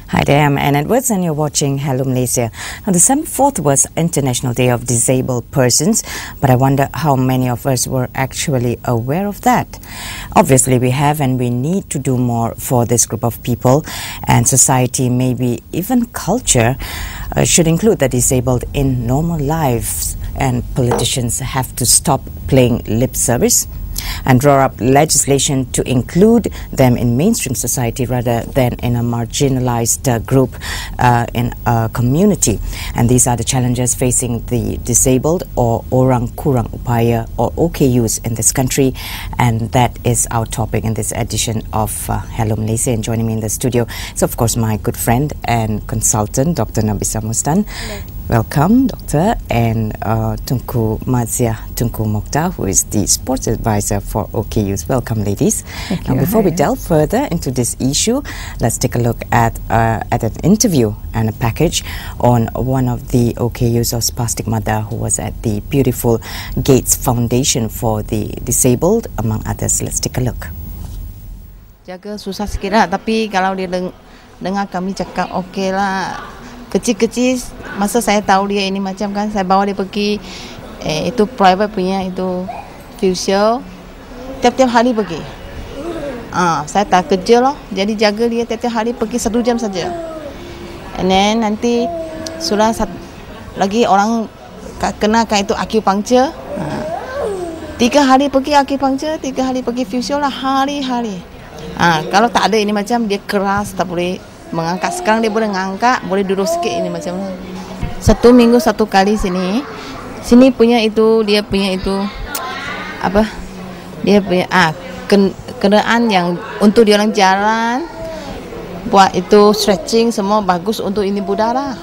Hi there, I'm Anne Edwards and you're watching Hello Malaysia. Now, December 4th was International Day of Disabled Persons, but I wonder how many of us were actually aware of that. Obviously we have, and we need to do more for this group of people, and society, maybe even culture, should include the disabled in normal lives, and politicians have to stop playing lip service and draw up legislation to include them in mainstream society rather than in a marginalized group in a community. And these are the challenges facing the disabled, or Orang Kurang Upaya, or OKUs in this country, and that is our topic in this edition of Hello Malaysia. And joining me in the studio is of course my good friend and consultant, Dr. Nabisar. Hello. Welcome, Doctor, and Tunku Mazia Tunku Mokhtar, who is the sports advisor for OKUs. Welcome, ladies. Thank now, you. before we delve further into this issue, let's take a look at an interview and a package on one of the OKUs of Spastic Mother, who was at the beautiful Gates Foundation for the Disabled, among others. Let's take a look. Jaga susah sikit lah, tapi kalau dia dengar kami cakap okey lah. Kecil-kecil, masa saya tahu dia ini macam kan, saya bawa dia pergi itu private punya itu facial, tiap-tiap hari pergi. Saya tak kerja loh, jadi jaga dia tiap-tiap hari pergi 1 jam saja. And then nanti sudah lagi orang kenakan itu acupuncture. 3 hari pergi acupuncture, 3 hari pergi facial lah, hari-hari. Kalau tak ada ini macam dia keras, tak boleh mengangkat. Sekarang dia boleh mengangkat, boleh duduk sikit ini macam mana. 1 minggu 1 kali sini punya itu, dia punya itu apa, dia punya kenderaan yang untuk dia orang jalan, buat itu stretching semua bagus untuk ini budara.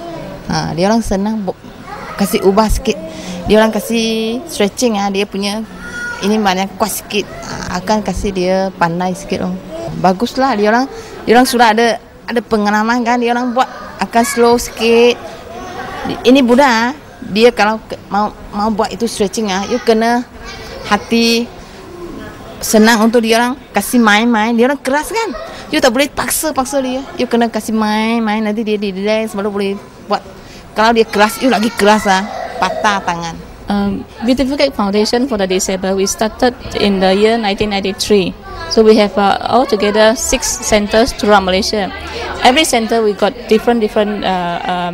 Dia orang senang kasih ubah sikit, dia orang kasih stretching, dia punya ini banyak kuat sikit, akan kasih dia pandai sikit. Baguslah, dia orang sudah ada pengalaman kan, dia orang buat akan slow sikit. Ini budak, dia kalau mau buat itu stretching, you kena hati senang untuk dia orang kasih main-main. Dia orang keras kan, you tak boleh paksa dia, you kena kasih main-main, nanti dia relax baru boleh buat. Kalau dia keras, you lagi keras patah tangan. Beautiful Gate Foundation for the Disabled, we started in the year 1993. So we have altogether 6 centers throughout Malaysia. Every center we got different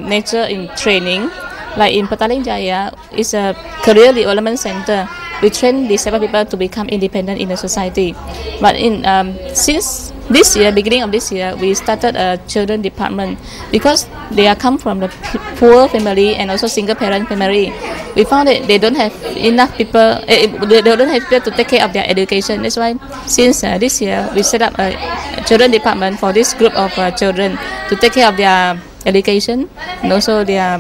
nature in training. Like in Petaling Jaya, it's a career development center. We train disabled people to become independent in the society. But in since this year, beginning of this year, we started a children department because they are come from the poor family and also single parent family. We found that they don't have enough people. They don't have people to take care of their education. That's why since this year we set up a children department for this group of children to take care of their education and also their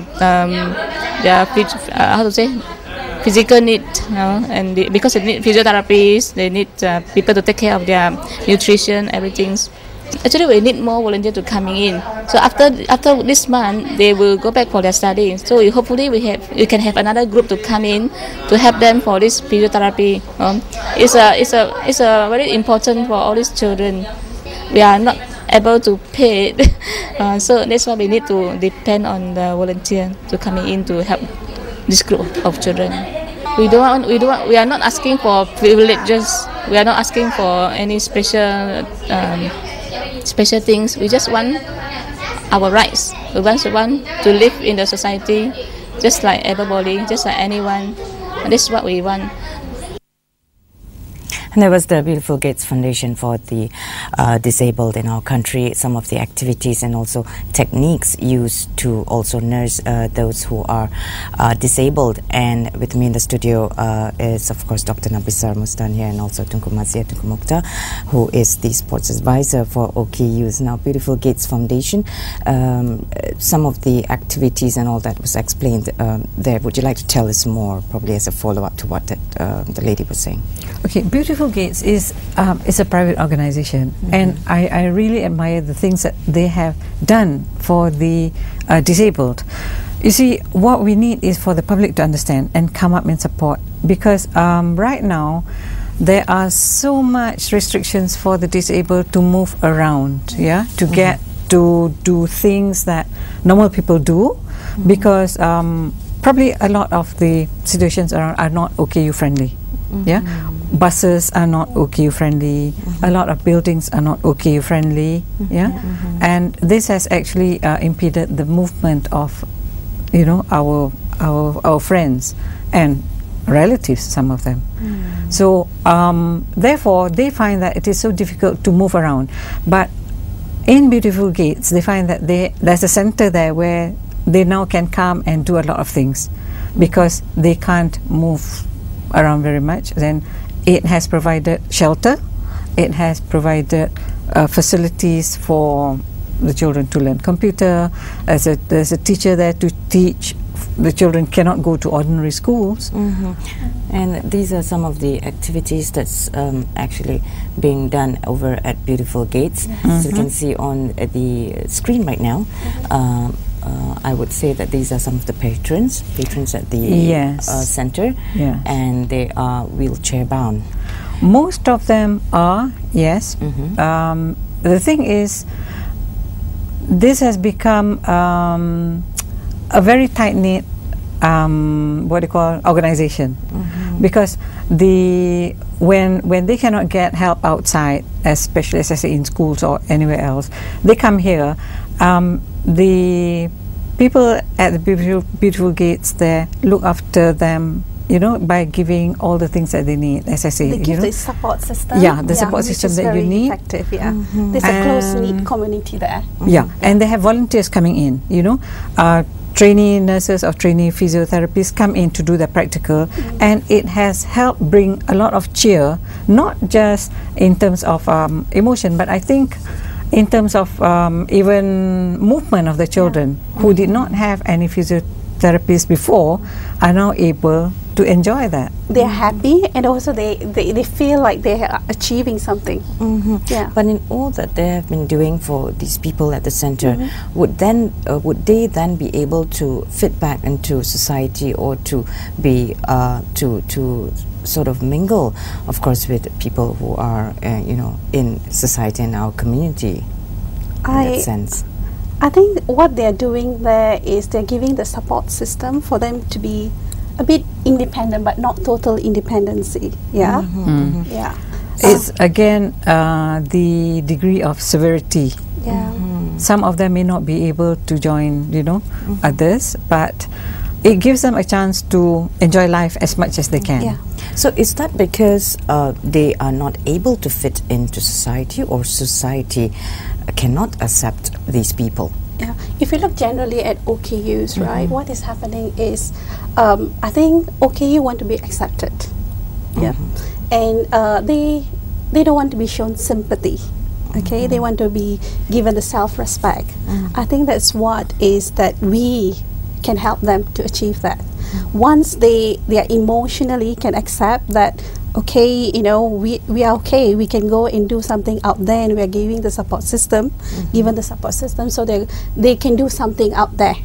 how to say, physical need, and because they need physiotherapists, they need people to take care of their nutrition, everything. Actually, we need more volunteers to coming in. So after this month, they will go back for their study. So hopefully we can have another group to come in to help them for this physiotherapy. It's a very important for all these children. We are not able to pay it, so that's why we need to depend on the volunteer to coming in to help this group of children. We are not asking for privileges. We are not asking for any special things. We just want our rights. We want to live in the society just like everybody, just like anyone. And this is what we want. And there was the beautiful Gates Foundation for the disabled in our country. Some of the activities and also techniques used to also nurse those who are disabled. And with me in the studio is of course Dr. Nabisar here, and also Tunku Mazia Tunku Mokhtar, who is the sports advisor for OKUs. Now, beautiful Gates Foundation, some of the activities and all that was explained there. Would you like to tell us more, probably as a follow-up to what the lady was saying? Okay, Beautiful Gates is a private organization, and I really admire the things that they have done for the disabled. You see, what we need is for the public to understand and come up and support, because right now there are so much restrictions for the disabled to move around, to get to do things that normal people do, because probably a lot of the situations around are not OKU friendly. Yeah, buses are not OKU friendly. A lot of buildings are not OKU friendly. Yeah, and this has actually impeded the movement of, you know, our friends and relatives, some of them. So therefore they find that it is so difficult to move around. But in Beautiful Gates, they find that there's a center there where they now can come and do a lot of things, because they can't move around very much. Then it has provided shelter, it has provided facilities for the children to learn computer. There's a teacher there to teach. The children cannot go to ordinary schools. And these are some of the activities that's actually being done over at Beautiful Gates. So you can see on the screen right now. I would say that these are some of the patrons at the center, and they are wheelchair bound. Most of them are, yes. The thing is, this has become a very tight-knit what they call organization, because when they cannot get help outside, especially as I say in schools or anywhere else, they come here. The people at the Beautiful Gates there look after them, you know, by giving all the things that they need. As I say, they give you know, the support system. Yeah, the support system that you need. Effective, yeah. There's a close-knit community there. Yeah, and they have volunteers coming in, you know, trainee nurses or trainee physiotherapists come in to do the practical, and it has helped bring a lot of cheer, not just in terms of emotion, but I think in terms of even movement of the children who did not have any physiotherapists before are now able to enjoy that. They're happy, and also they feel like they are achieving something. Yeah. But in all that they have been doing for these people at the center, would they then be able to fit back into society, or to be to sort of mingle, of course, with people who are you know, in society and our community in that sense? I think what they're doing there is they're giving the support system for them to be a bit independent, but not total independency. Yeah. Yeah. It's again the degree of severity. Yeah. Some of them may not be able to join, you know, others, but it gives them a chance to enjoy life as much as they can. Yeah. So is that because they are not able to fit into society, or society cannot accept these people? Yeah. If you look generally at OKUs, right, what is happening is, I think OKU want to be accepted. Yeah. And they don't want to be shown sympathy. Okay, they want to be given the self-respect. I think that's what is that we can help them to achieve that. Once they are emotionally can accept that, okay, you know, we are okay, we can go and do something out there, and we are giving the support system, given the support system, so they can do something out there.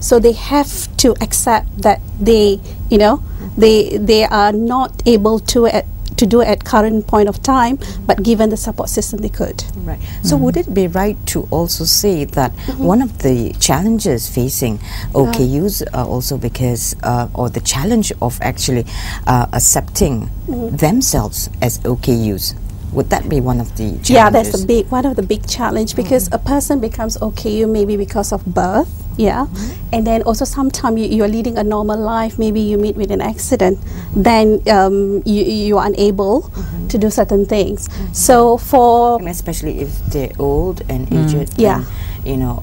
So they have to accept that they, you know, they are not able to do at current point of time, but given the support system they could. Right. So would it be right to also say that one of the challenges facing OKUs also because or the challenge of actually accepting themselves as OKUs, would that be one of the challenges? Yeah, that's one of the big challenge, because a person becomes OKU maybe because of birth. Yeah, and then also sometimes you are leading a normal life, maybe you meet with an accident, then you are unable to do certain things. So and especially if they're old and aged, then, you know,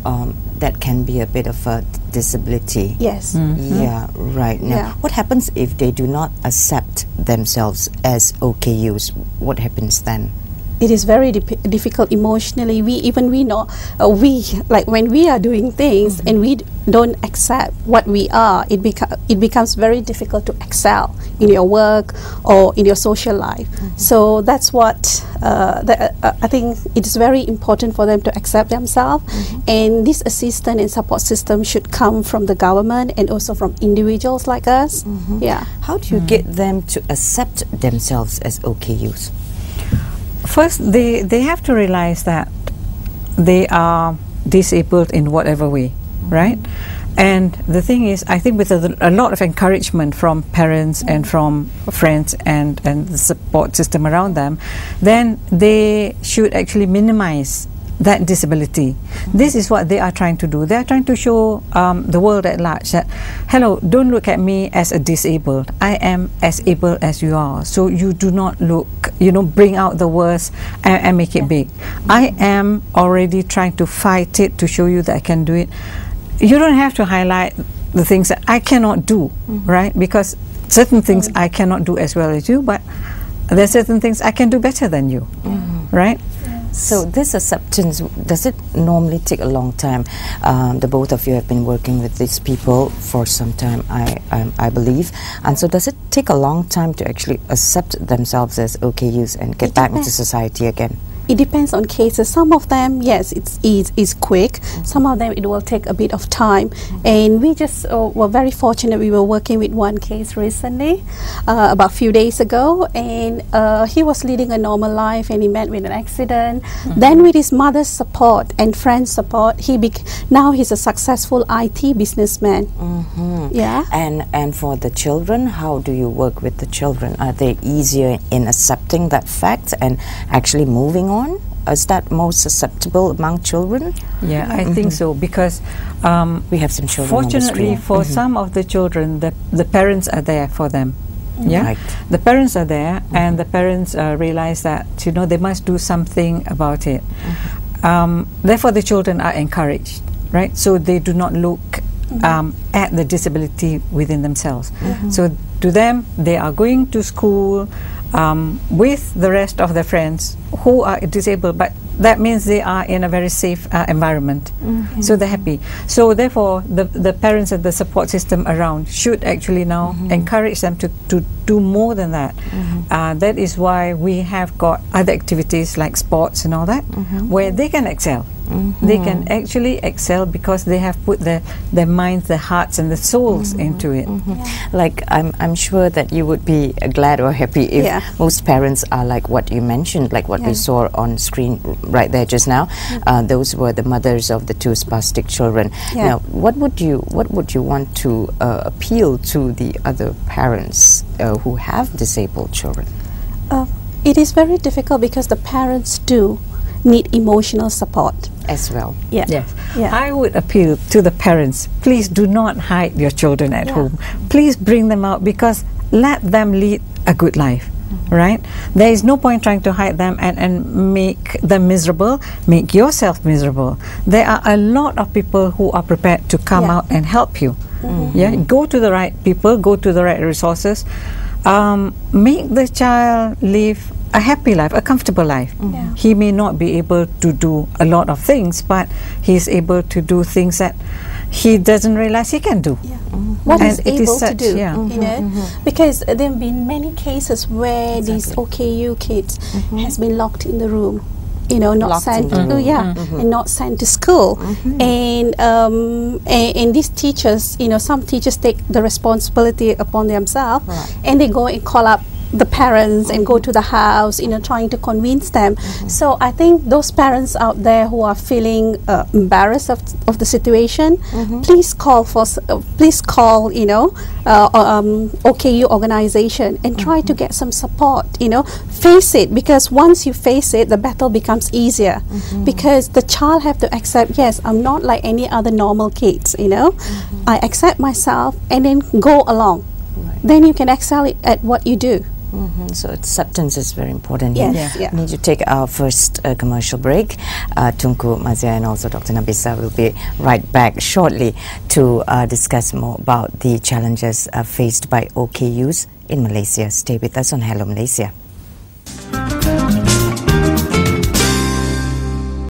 that can be a bit of a disability. Yes. Yeah, right. Now, what happens if they do not accept themselves as OKUs? What happens then? It is very difficult emotionally. We know, like when we are doing things and we don't accept what we are, it becomes very difficult to excel in your work or in your social life. So that's what I think it is very important for them to accept themselves, and this assistance and support system should come from the government and also from individuals like us. Yeah. How do you get them to accept themselves as OKUs? First, they have to realize that they are disabled in whatever way, right? And the thing is, I think with a lot of encouragement from parents and from friends and the support system around them, then they should actually minimize that disability. This is what they are trying to do. They are trying to show the world at large that, hello, don't look at me as a disabled. I am as able as you are. So you do not look, bring out the worst and make it big. I am already trying to fight it to show you that I can do it. You don't have to highlight the things that I cannot do, right? Because certain things I cannot do as well as you, but there are certain things I can do better than you, right? So this acceptance, does it normally take a long time? The both of you have been working with these people for some time, I believe. And so does it take a long time to actually accept themselves as OKUs and get back into society again? It depends on cases. Some of them, yes, it's quick. Some of them, it will take a bit of time. And we just were very fortunate. We were working with one case recently, about a few days ago, and he was leading a normal life, and he met with an accident. Then with his mother's support and friends' support, now he's a successful IT businessman. Yeah. And for the children, how do you work with the children? Are they easier in accepting that fact and actually moving on? Is that most acceptable among children? Yeah, I think so, because we have some children. Fortunately, for some of the children, the parents are there for them. Yeah, Right. The parents are there, and the parents realize that they must do something about it. Therefore, the children are encouraged, right? So they do not look at the disability within themselves. So to them, they are going to school with the rest of their friends who are disabled, but that means they are in a very safe environment. So they're happy. So therefore, the parents and the support system around should actually now encourage them to do more than that. That is why we have got other activities like sports and all that, where they can excel. They can actually excel because they have put their minds, their hearts and their souls into it. Like I'm sure that you would be glad or happy if most parents are like what you mentioned, like what we saw on screen right there just now. Those were the mothers of the two spastic children. Now, what would you want to appeal to the other parents who have disabled children? It is very difficult because the parents do need emotional support as well. Yes. I would appeal to the parents, please do not hide your children at home. Please bring them out, because let them lead a good life, right? There is no point trying to hide them and make them miserable, make yourself miserable. There are a lot of people who are prepared to come out and help you. Go to the right people, go to the right resources, make the child live a happy life, a comfortable life. He may not be able to do a lot of things, but he's able to do things that he doesn't realize he can do. What he's it is able to such- do, yeah. because there have been many cases where these OKU kids has been locked in the room, not Locked sent in the to and not sent to school, and these teachers, some teachers take the responsibility upon themselves, and they go and call up the parents and go to the house, trying to convince them. So I think those parents out there who are feeling embarrassed of the situation, please call OKU organization and try to get some support. Face it, because once you face it, the battle becomes easier. Because the child have to accept, yes, I'm not like any other normal kids. I accept myself, and then go along. Then you can excel at what you do. So acceptance is very important. Yes, We need to take our first commercial break. Tunku Mazia and also Dr. Nabisar will be right back shortly to discuss more about the challenges faced by OKUs in Malaysia. Stay with us on Hello Malaysia.